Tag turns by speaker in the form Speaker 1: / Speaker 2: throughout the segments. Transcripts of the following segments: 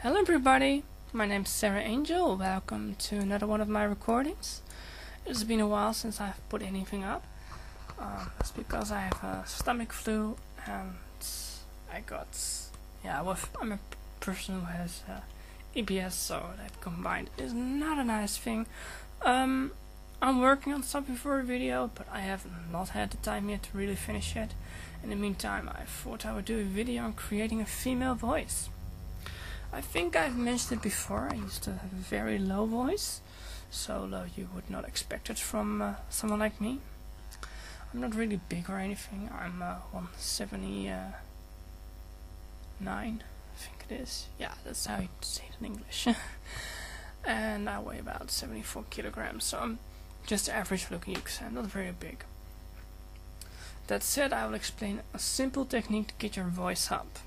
Speaker 1: Hello everybody, my name's Sarah Angel. Welcome to another one of my recordings. It's been a while since I've put anything up. It's because I have a stomach flu and I'm a person who has EBS, so that combined is not a nice thing. I'm working on something for a video, but I have not had the time yet to really finish it. In the meantime, I thought I would do a video on creating a female voice. I think I've mentioned it before. I used to have a very low voice, so low you would not expect it from someone like me. I'm not really big or anything. I'm 179, I think it is. Yeah, that's how you say it in English. And I weigh about 74 kilograms, so I'm just average looking, you could say. I'm not very big. That said, I will explain a simple technique to get your voice up.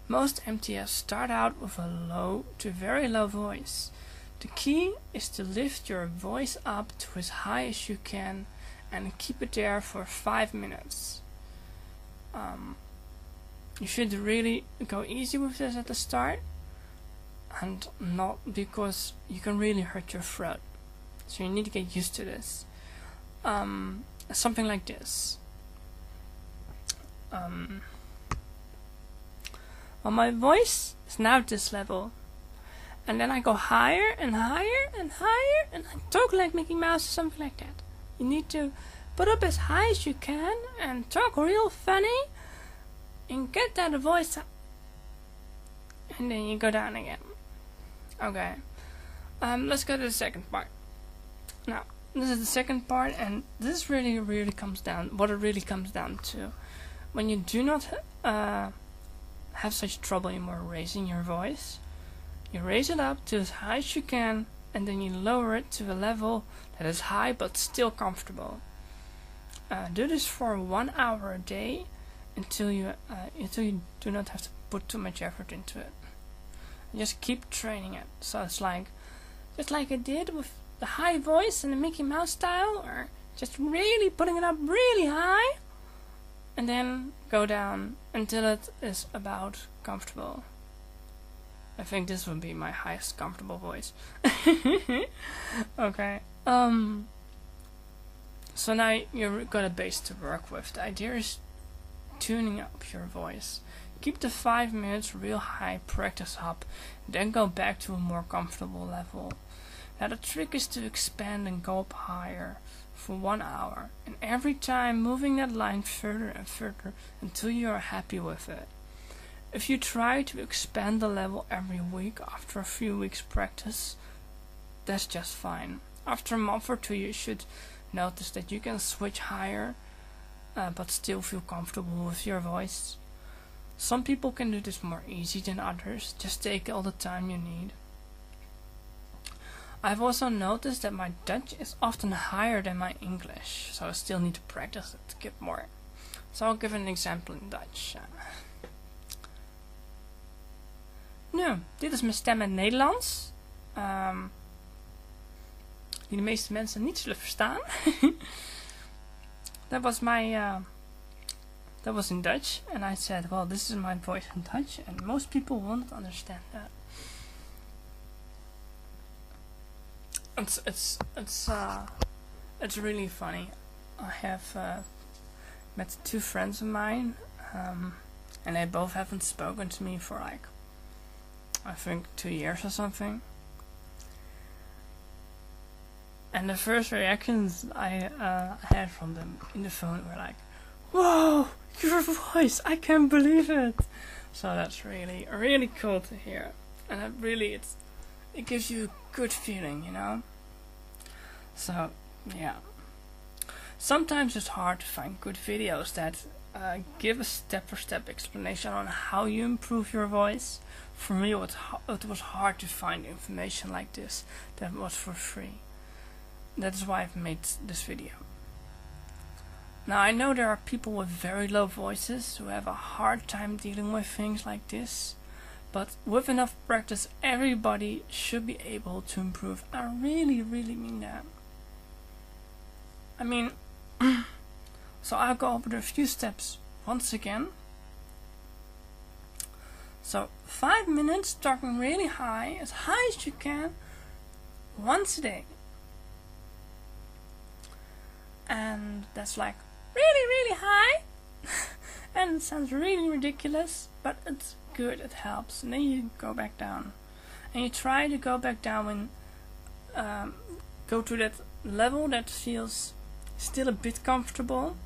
Speaker 1: Most MTS start out with a low to very low voice. The key is to lift your voice up to as high as you can and keep it there for 5 minutes. You should really go easy with this at the start, and not because you can really hurt your throat. So you need to get used to this. Something like this. Well, my voice is now at this level, and then I go higher and higher and higher, and I talk like Mickey Mouse or something like that. You need to put up as high as you can and talk real funny and get that voice up, and then you go down again. Okay, let's go to the second part. Now, this is the second part, and this really comes down, what it really comes down to. When you do not have such trouble anymore raising your voice, you raise it up to as high as you can, and then you lower it to a level that is high but still comfortable. Do this for 1 hour a day until you do not have to put too much effort into it. And just keep training it. So it's like just like I did with the high voice in the Mickey Mouse style, or just really putting it up really high, and then go down until it is about comfortable. I think this would be my highest comfortable voice. Okay. So now you've got a base to work with. The idea is tuning up your voice. Keep the 5 minutes real high practice up, then go back to a more comfortable level. Now the trick is to expand and go up higher for 1 hour, and every time moving that line further and further until you are happy with it. If you try to expand the level every week after a few weeks practice, that's just fine. After a month or two you should notice that you can switch higher but still feel comfortable with your voice. Some people can do this more easy than others. Just take all the time you need. I've also noticed that my Dutch is often higher than my English, so I still need to practice it to get more. So I'll give an example in Dutch. Nu, dit is mijn stem in het Nederlands. Die de meeste mensen niet zullen verstaan. That was in Dutch, and I said, well, this is my voice in Dutch, and most people won't understand that. It's really funny. I have met 2 friends of mine, and they both haven't spoken to me for like, I think 2 years or something. And the first reactions I had from them in the phone were like, "Whoa, your voice! I can't believe it!" So that's really cool to hear, and it gives you a good feeling, you know. So yeah, sometimes it's hard to find good videos that give a step-for-step explanation on how you improve your voice. For me, it was hard to find information like this that was for free. That is why I've made this video. Now I know there are people with very low voices who have a hard time dealing with things like this, but with enough practice everybody should be able to improve. I really mean that. I mean, so I'll go over a few steps once again. So 5 minutes talking really high as you can, once a day. And that's like really high. And it sounds really ridiculous, but it's good, it helps. And then you go back down. And you try to go back down when go to that level that feels still a bit comfortable,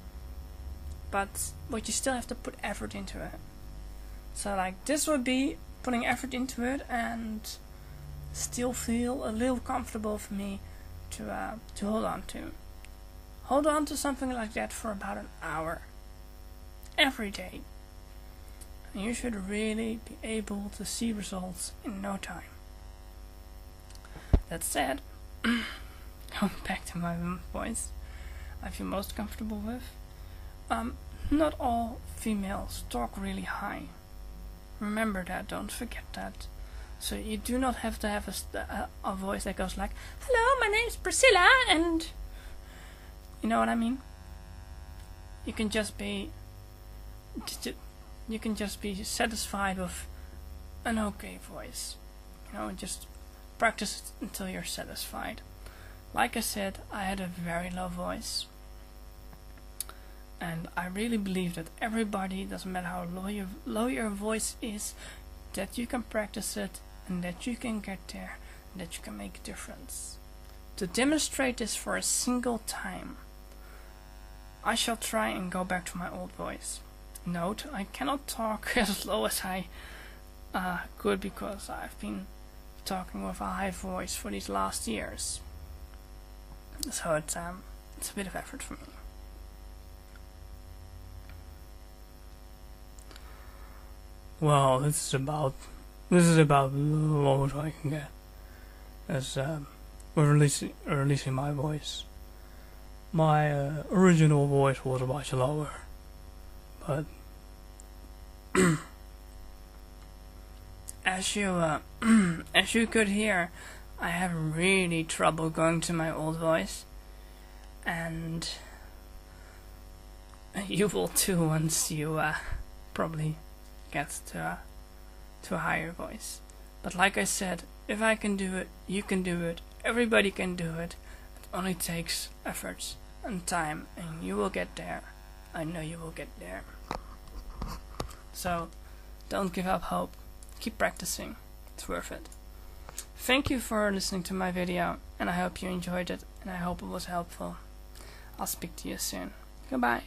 Speaker 1: but you still have to put effort into it. So like this would be putting effort into it and still feel a little comfortable for me to hold on to. Hold on to something like that for about an hour every day. And you should really be able to see results in no time. That said, going back to my voice I feel most comfortable with, not all females talk really high. Remember that, don't forget that. So you do not have to have a voice that goes like, "Hello, my name's Priscilla," and you know what I mean? You can just be satisfied with an okay voice. You know, just practice it until you're satisfied. Like I said, I had a very low voice. And I really believe that everybody, doesn't matter how low your voice is, that you can practice it and that you can get there and that you can make a difference. To demonstrate this for a single time, I shall try and go back to my old voice. Note, I cannot talk as low as I could because I've been talking with a high voice for these last years. So it's a bit of effort for me. Well, this is about the lowest I can get. As with releasing my voice. My original voice was much lower, but as you could hear, I have really trouble going to my old voice, and you will too once you probably get to a higher voice. But like I said, if I can do it, you can do it, everybody can do it. It only takes effort and time, and you will get there. I know you will get there. So don't give up hope. Keep practicing. It's worth it. Thank you for listening to my video, and I hope you enjoyed it, and I hope it was helpful. I'll speak to you soon. Goodbye.